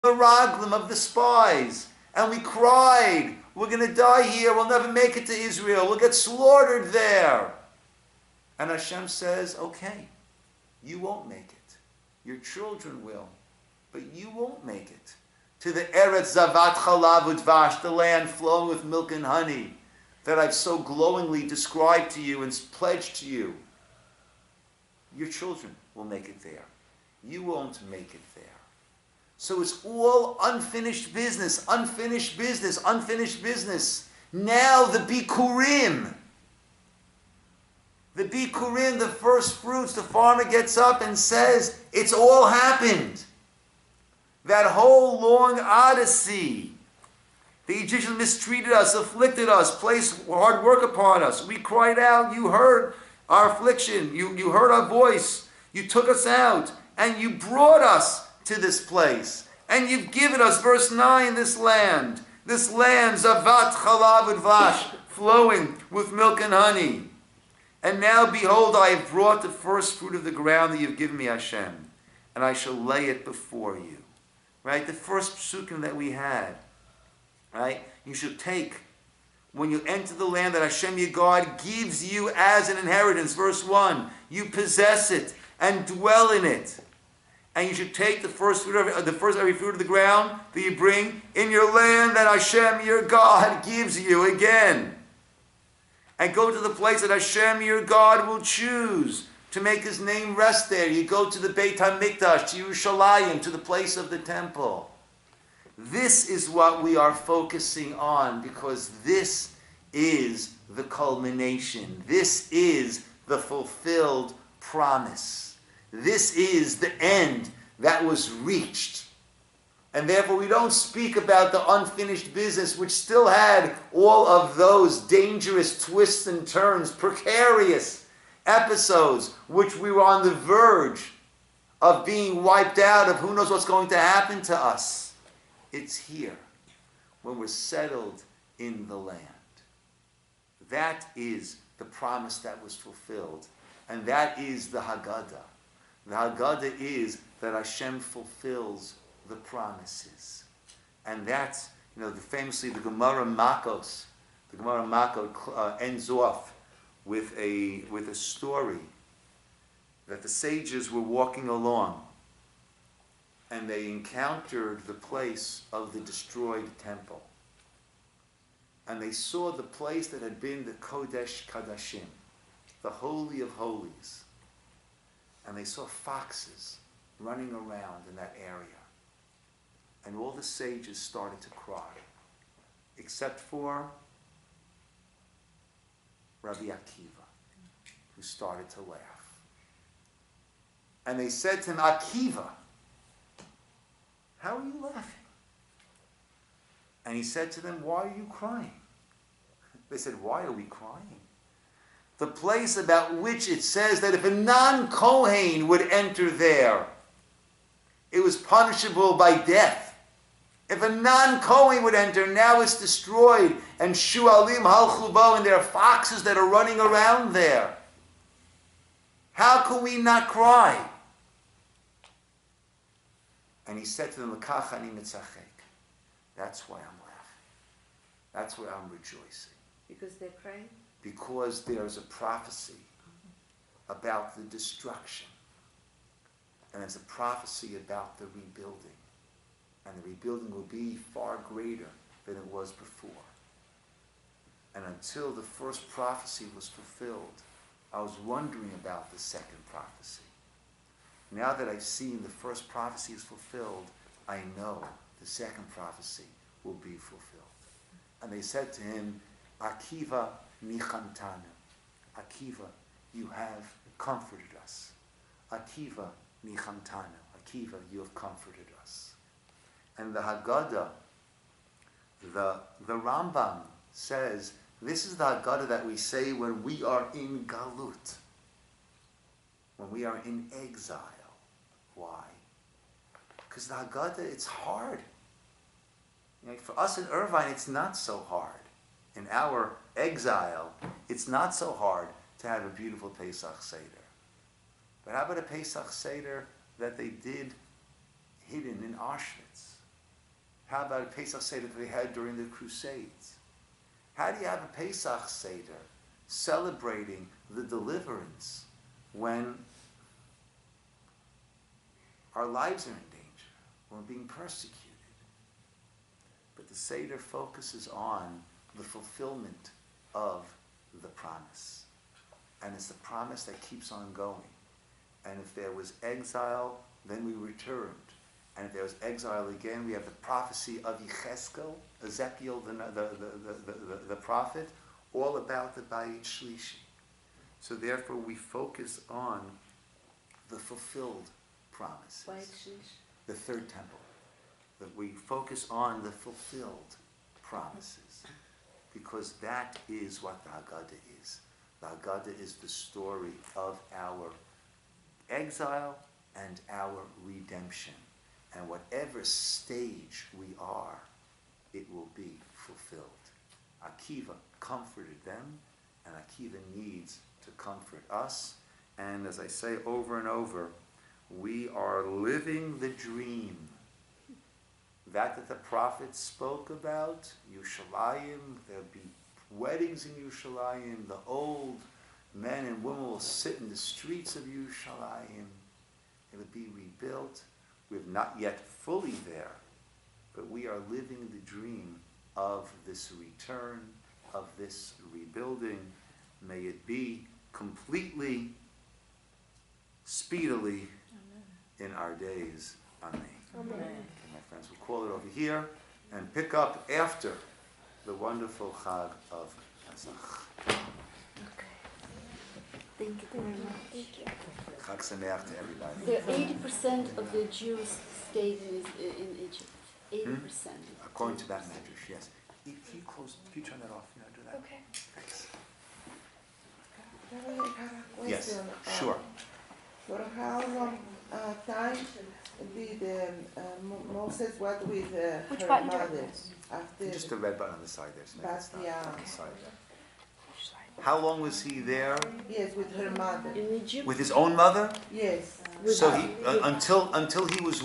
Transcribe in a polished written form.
the raglim of the spies. And we cried, we're going to die here, we'll never make it to Israel, we'll get slaughtered there. And Hashem says, okay, you won't make it. Your children will, but you won't make it. To the Eretz Zavat Chalav Udvash, the land flowing with milk and honey, that I've so glowingly described to you and pledged to you. Your children will make it there. You won't make it there. So it's all unfinished business, unfinished business, unfinished business. Now the Bikurim. The Bikurim, the first fruits, the farmer gets up and says, it's all happened. That whole long odyssey. The Egyptians mistreated us, afflicted us, placed hard work upon us. We cried out, you heard our affliction, you heard our voice, you took us out, and you brought us to this place. And you've given us, verse 9, this land, Zavat Chalav Udvash, flowing with milk and honey. And now, behold, I have brought the first fruit of the ground that you've given me, Hashem, and I shall lay it before you. Right? The first psukim that we had, right? You should take, when you enter the land that Hashem your God gives you as an inheritance, verse 1, you possess it and dwell in it. And you should take the first every fruit of the ground that you bring in your land that Hashem your God gives you again. And go to the place that Hashem your God will choose to make his name rest there. You go to the Beit HaMikdash, to Yerushalayim, to the place of the temple. This is what we are focusing on, because this is the culmination. This is the fulfilled promise. This is the end that was reached. And therefore we don't speak about the unfinished business, which still had all of those dangerous twists and turns, precarious episodes, which we were on the verge of being wiped out, of who knows what's going to happen to us. It's here, when we're settled in the land. That is the promise that was fulfilled. And that is the Haggadah. The Haggadah is that Hashem fulfills the promises. And that's, famously the Gemara Makos, ends off with a story that the sages were walking along and they encountered the place of the destroyed temple. And they saw the place that had been the Kodesh Kadashim, the Holy of Holies. And they saw foxes running around in that area. And all the sages started to cry, except for Rabbi Akiva, who started to laugh. And they said to him, Akiva, how are you laughing? And he said to them, why are you crying? They said, why are we crying? The place about which it says that if a non-Kohen would enter there, it was punishable by death. If a non-Kohen would enter, now it's destroyed, and Shualim halchubo, and there are foxes that are running around there. How can we not cry? And he said to them, L'kach ani mitzachek. That's why I'm laughing. That's why I'm rejoicing. Because they're praying? Because there's a prophecy about the destruction. And there's a prophecy about the rebuilding. And the rebuilding will be far greater than it was before. And until the first prophecy was fulfilled, I was wondering about the second prophecy. Now that I've seen the first prophecy is fulfilled, I know the second prophecy will be fulfilled. And they said to him, Akiva nichamtanu. Akiva, you have comforted us. Akiva nichamtanu. Akiva, you have comforted us. And the Haggadah, the Rambam says, this is the Haggadah that we say when we are in Galut, when we are in exile. Why? Because the Haggadah, it's hard. For us in Irvine, it's not so hard. In our exile, it's not so hard to have a beautiful Pesach Seder. But how about a Pesach Seder that they did hidden in Auschwitz? How about a Pesach Seder that they had during the Crusades? How do you have a Pesach Seder celebrating the deliverance when our lives are in danger, when we're being persecuted? But the Seder focuses on the fulfillment of the promise. And it's the promise that keeps on going. And if there was exile, then we returned. And if there was exile again, we have the prophecy of Ezekiel, the prophet, all about the Bayit Shlishi. So therefore we focus on the fulfilled promises. The third temple. That we focus on the fulfilled promises. Because that is what the Haggadah is. The Haggadah is the story of our exile and our redemption. And whatever stage we are, it will be fulfilled. Akiva comforted them, and Akiva needs to comfort us. And as I say over and over, we are living the dream. That the prophets spoke about, Yerushalayim, there'll be weddings in Yerushalayim, the old men and women will sit in the streets of Yerushalayim, it will be rebuilt. We're not yet fully there, but we are living the dream of this return, of this rebuilding. May it be completely, speedily in our days. Amen. Amen. Okay, my friends, we'll call it over here and pick up after the wonderful Chag of Pesach. Okay. Thank you very much. Thank you. Chag Sameach to everybody. There 80% of the Jews stayed in Egypt. 80%. According to that measure, yes. Can you close? Can you turn that off? You know, do that. Okay. Thanks. Rabbi, I have a Yes, question. sure. For how long time did Moses work with Which her button do I mother press? after Just the red button on the side there. So make it stop Bastia? on the side. How long was he there? Yes, with her mother. In Egypt? With his own mother? Yes. So he until he was